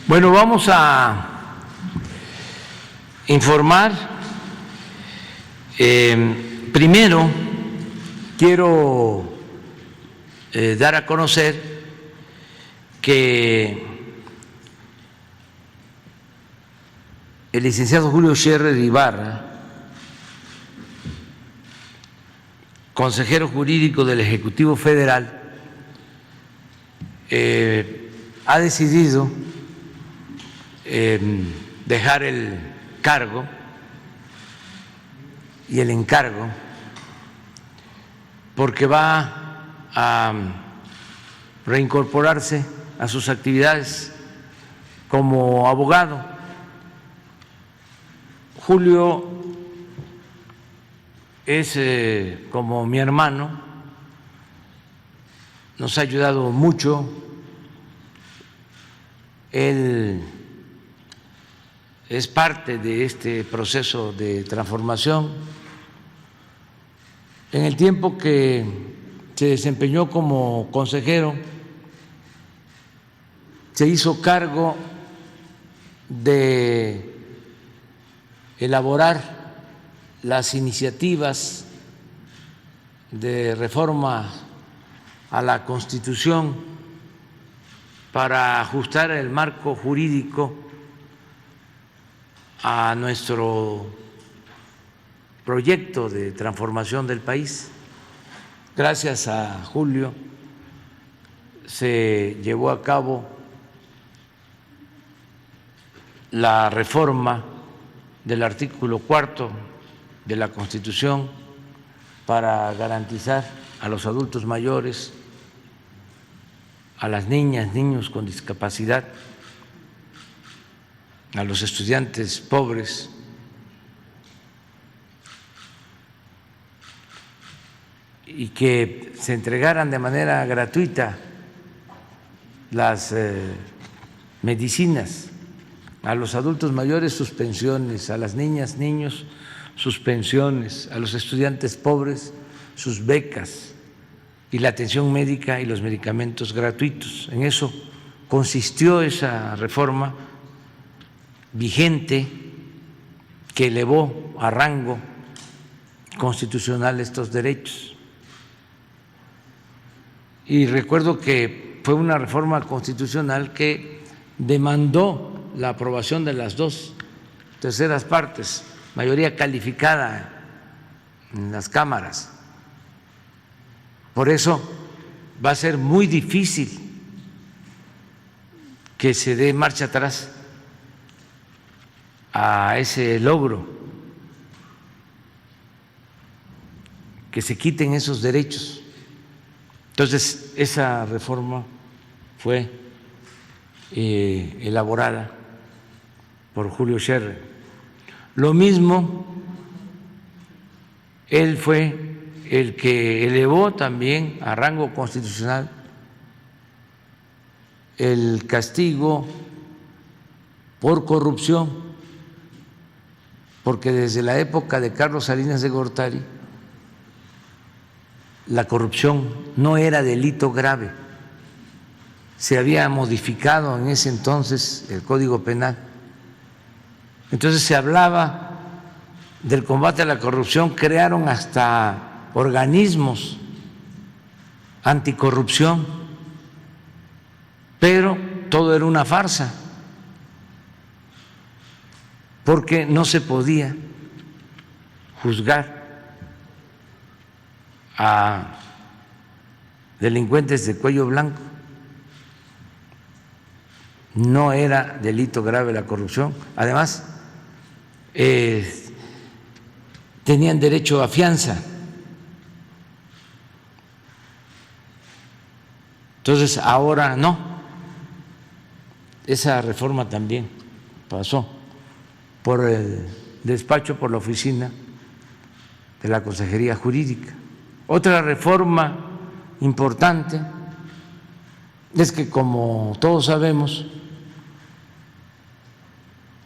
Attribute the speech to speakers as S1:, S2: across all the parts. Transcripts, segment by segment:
S1: Bueno, vamos a informar. Primero, quiero dar a conocer que el licenciado Julio Scherer Ibarra, consejero jurídico del Ejecutivo Federal, ha decidido dejar el cargo y el encargo porque va a reincorporarse a sus actividades como abogado. Julio es como mi hermano, nos ha ayudado mucho. Él es parte de este proceso de transformación. En el tiempo que se desempeñó como consejero, se hizo cargo de elaborar las iniciativas de reforma a la Constitución para ajustar el marco jurídico a nuestro proyecto de transformación del país. Gracias a Julio se llevó a cabo la reforma del artículo 4 de la Constitución para garantizar a los adultos mayores, a las niñas, niños con discapacidad, a los estudiantes pobres, y que se entregaran de manera gratuita las medicinas, a los adultos mayores sus pensiones, a las niñas, niños sus pensiones, a los estudiantes pobres sus becas y la atención médica y los medicamentos gratuitos. En eso consistió esa reforma vigente que elevó a rango constitucional estos derechos. Y recuerdo que fue una reforma constitucional que demandó la aprobación de las 2/3 partes, mayoría calificada en las cámaras. Por eso va a ser muy difícil que se dé marcha atrás a ese logro, que se quiten esos derechos. Entonces, esa reforma fue elaborada por Julio Scherer. Lo mismo, él fue el que elevó también a rango constitucional el castigo por corrupción, porque desde la época de Carlos Salinas de Gortari la corrupción no era delito grave. Se había modificado en ese entonces el Código Penal. Entonces se hablaba del combate a la corrupción, crearon hasta organismos anticorrupción, pero todo era una farsa, porque no se podía juzgar a delincuentes de cuello blanco. No era delito grave la corrupción. Además, tenían derecho a fianza. Entonces, ahora no. Esa reforma también pasó por el despacho, por la oficina de la Consejería Jurídica. Otra reforma importante es que, como todos sabemos,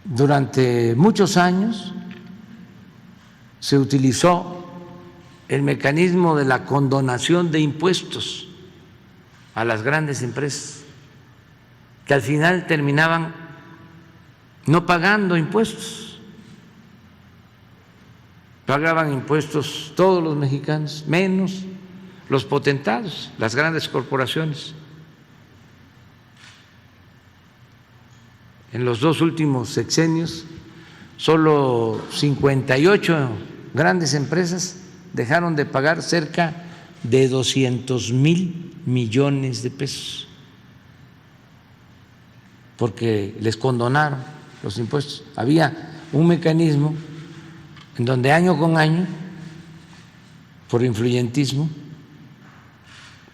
S1: durante muchos años se utilizó el mecanismo de la condonación de impuestos a las grandes empresas, que al final terminaban no pagando impuestos. Pagaban impuestos todos los mexicanos, menos los potentados, las grandes corporaciones. En los 2 últimos sexenios, solo 58 grandes empresas dejaron de pagar cerca de 200,000 millones de pesos, porque les condonaron los impuestos. Había un mecanismo en donde año con año, por influyentismo,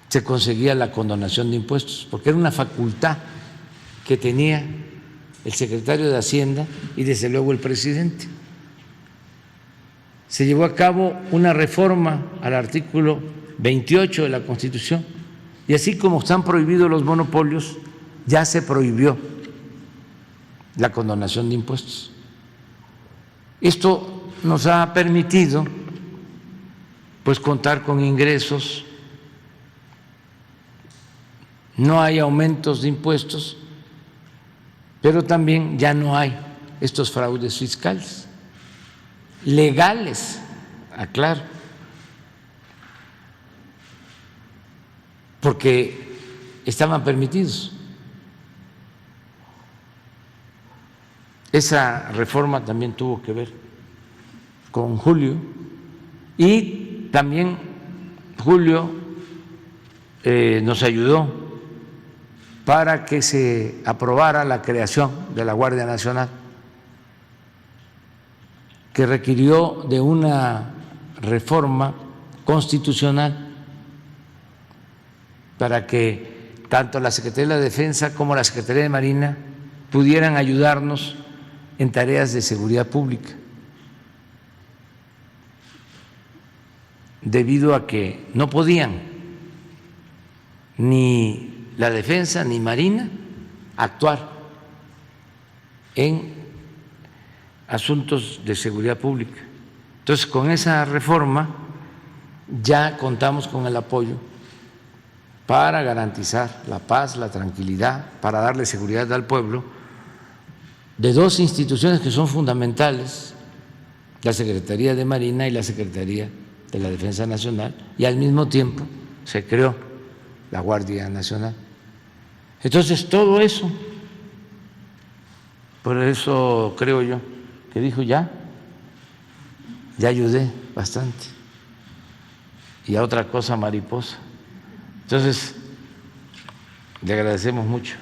S1: se conseguía la condonación de impuestos, porque era una facultad que tenía el secretario de Hacienda y desde luego el presidente. Se llevó a cabo una reforma al artículo 28 de la Constitución y así como están prohibidos los monopolios, ya se prohibió la condonación de impuestos. Esto nos ha permitido pues contar con ingresos, no hay aumentos de impuestos, pero también ya no hay estos fraudes fiscales legales, aclaro, porque estaban permitidos. Esa reforma también tuvo que ver con Julio y también Julio nos ayudó para que se aprobara la creación de la Guardia Nacional, que requirió de una reforma constitucional para que tanto la Secretaría de la Defensa como la Secretaría de Marina pudieran ayudarnos en tareas de seguridad pública, debido a que no podían ni la Defensa ni Marina actuar en asuntos de seguridad pública. Entonces, con esa reforma ya contamos con el apoyo para garantizar la paz, la tranquilidad, para darle seguridad al pueblo, de 2 instituciones que son fundamentales, la Secretaría de Marina y la Secretaría de la Defensa Nacional, y al mismo tiempo se creó la Guardia Nacional. Entonces, todo eso, por eso creo yo que dijo ya ayudé bastante, y a otra cosa mariposa. Entonces, le agradecemos mucho.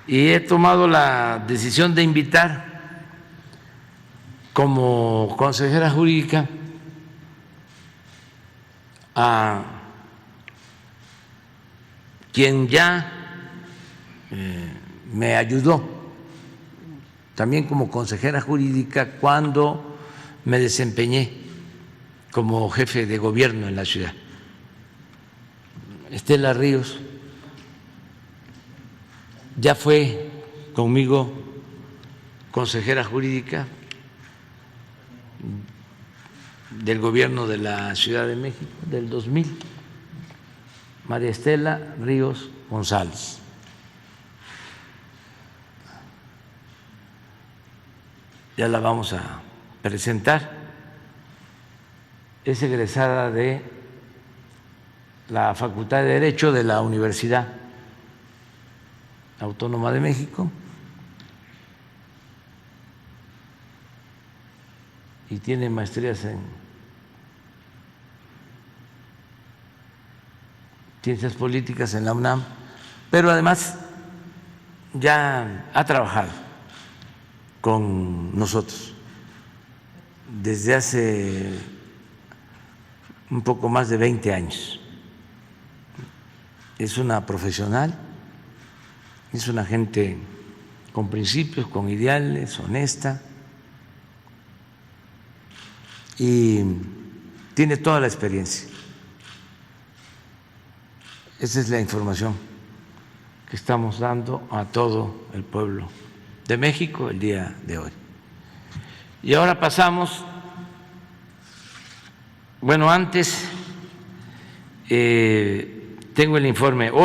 S1: Y he tomado la decisión de invitar como consejera jurídica a quien ya me ayudó también como consejera jurídica cuando me desempeñé como jefe de gobierno en la ciudad, Estela Ríos. Ya fue conmigo consejera jurídica del gobierno de la Ciudad de México del 2000, María Estela Ríos González. Ya la vamos a presentar. Es egresada de la Facultad de Derecho de la Universidad Autónoma de México y tiene maestrías en ciencias políticas en la UNAM, pero además ya ha trabajado con nosotros desde hace un poco más de 20 años. Es una profesional, es una gente con principios, con ideales, honesta, y tiene toda la experiencia. Esa es la información que estamos dando a todo el pueblo de México el día de hoy. Y ahora pasamos Bueno, antes tengo el informe.